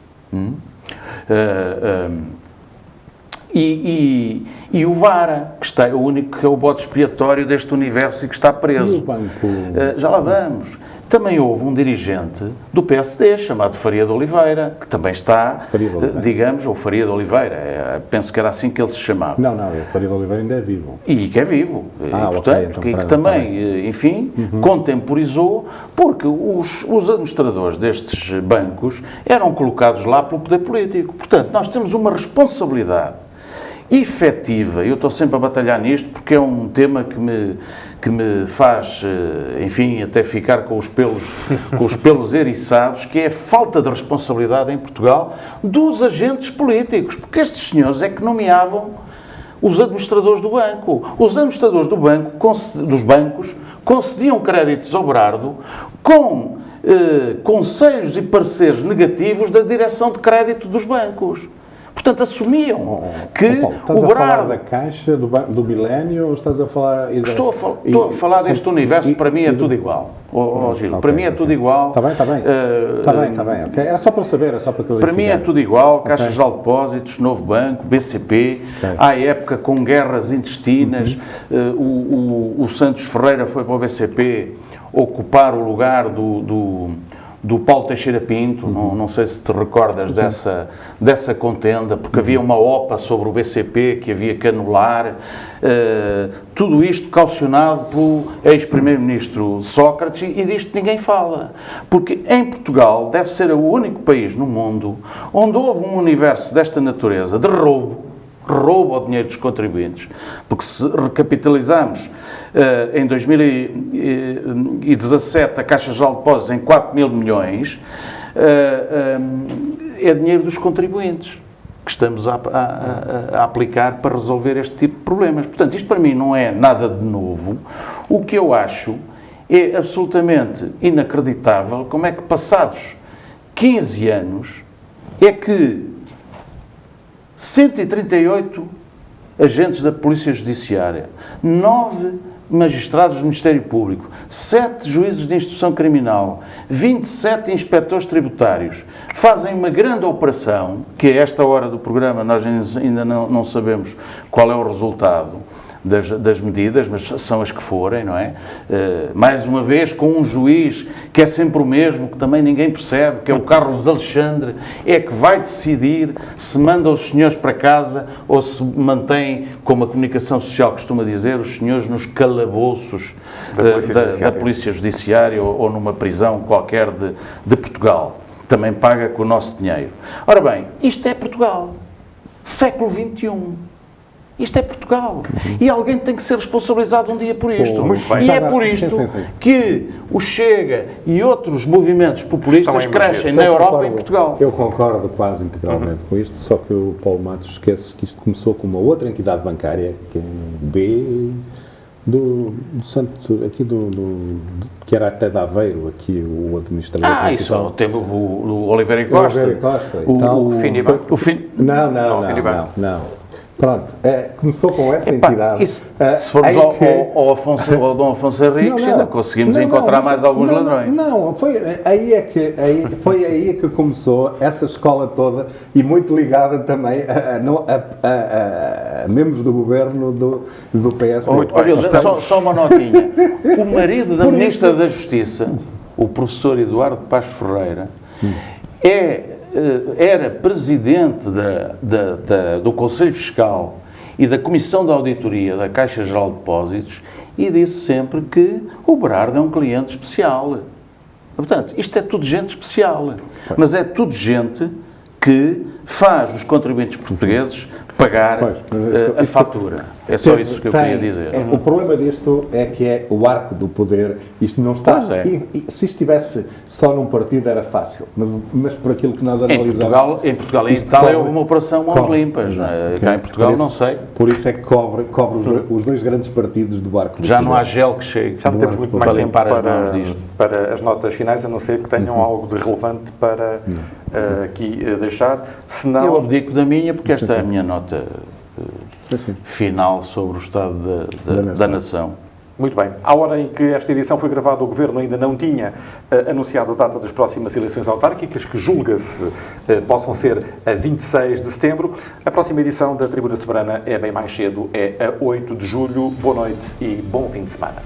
e o Vara, que está, o único que é o bode expiatório deste universo e que está preso. E o banco? Já lá vamos. Também houve um dirigente do PSD, chamado Faria de Oliveira, que também está, digamos, ou Faria de Oliveira, penso que era assim que ele se chamava. Não, Faria de Oliveira ainda é vivo. E que é vivo, portanto, okay, então, que também, enfim, contemporizou, porque os administradores destes bancos eram colocados lá pelo poder político. Portanto, nós temos uma responsabilidade efetiva, eu estou sempre a batalhar nisto, porque é um tema que me faz, enfim, até ficar com os pelos eriçados, que é a falta de responsabilidade em Portugal dos agentes políticos, porque estes senhores é que nomeavam os administradores do banco. Os administradores dos bancos concediam créditos ao Berardo com conselhos e pareceres negativos da direção de crédito dos bancos. Portanto, assumiam que estás o Berardo... a falar da Caixa, do Milénio, ou estás a falar... Estou a falar deste universo, para mim é tudo igual. Gil, para mim é tudo igual. Está bem. Okay. Era só para saber, era só para clarificar. Para mim é tudo igual, Caixa Geral de Depósitos, Novo Banco, BCP, à época com guerras intestinas, o Santos Ferreira foi para o BCP ocupar o lugar do Paulo Teixeira Pinto, não sei se te recordas dessa contenda, porque havia uma OPA sobre o BCP que havia que anular, tudo isto caucionado pelo ex-primeiro-ministro Sócrates, e disto ninguém fala, porque em Portugal deve ser o único país no mundo onde houve um universo desta natureza, de roubo ao dinheiro dos contribuintes, porque se recapitalizamos em 2017 a Caixa Geral de Depósitos em 4 mil milhões, é dinheiro dos contribuintes que estamos a aplicar para resolver este tipo de problemas. Portanto, isto para mim não é nada de novo. O que eu acho é absolutamente inacreditável como é que, passados 15 anos, é que 138 agentes da Polícia Judiciária, 9 magistrados do Ministério Público, 7 juízes de instrução criminal, 27 inspectores tributários, fazem uma grande operação, que a esta hora do programa nós ainda não sabemos qual é o resultado das medidas, mas são as que forem, não é? Mais uma vez, com um juiz que é sempre o mesmo, que também ninguém percebe, que é o Carlos Alexandre, é que vai decidir se manda os senhores para casa ou se mantém, como a comunicação social costuma dizer, os senhores nos calabouços da Polícia Judiciária ou numa prisão qualquer de Portugal. Também paga com o nosso dinheiro. Ora bem, isto é Portugal. Século XXI. Isto é Portugal. E alguém tem que ser responsabilizado um dia por isto. E é por isto que o Chega e outros movimentos populistas crescem na Europa e em Portugal. Eu concordo quase integralmente com isto, só que o Paulo Matos esquece que isto começou com uma outra entidade bancária, que é B, do Santo, aqui que era até de Aveiro, aqui o administrador isso, teve o Oliveira e Costa. Oliveira e Costa e tal. Não. Pronto, começou com essa entidade. Se formos ao Dom Afonso Henriques, ainda conseguimos encontrar mais alguns ladrões. Foi aí que começou essa escola toda, e muito ligada também a membros do governo do PSD. Só uma notinha. O marido da Ministra da Justiça, o professor Eduardo Paz Ferreira, era presidente do Conselho Fiscal e da Comissão de Auditoria da Caixa Geral de Depósitos, e disse sempre que o Berardo é um cliente especial. Portanto, isto é tudo gente especial, mas é tudo gente que faz os contribuintes portugueses pagar a fatura. É só isso que eu queria dizer. O problema disto é que é o arco do poder. Isto não está... Se estivesse só num partido era fácil, mas por aquilo que nós analisamos... Em Portugal e em Itália houve uma operação mãos limpas. Cá em Portugal não sei. Por isso é que cobre os dois grandes partidos do arco do poder. Já não há gel que chegue. Já não temos muito mais tempo limpar as mãos disto. Para as notas finais, a não ser que tenham algo de relevante para aqui deixar. Senão... Eu abdico da minha, porque esta é a minha nota final sobre o estado da nação. Muito bem. À hora em que esta edição foi gravada, o Governo ainda não tinha anunciado a data das próximas eleições autárquicas, que julga-se possam ser a 26 de setembro. A próxima edição da Tribuna Soberana é bem mais cedo, é a 8 de julho. Boa noite e bom fim de semana.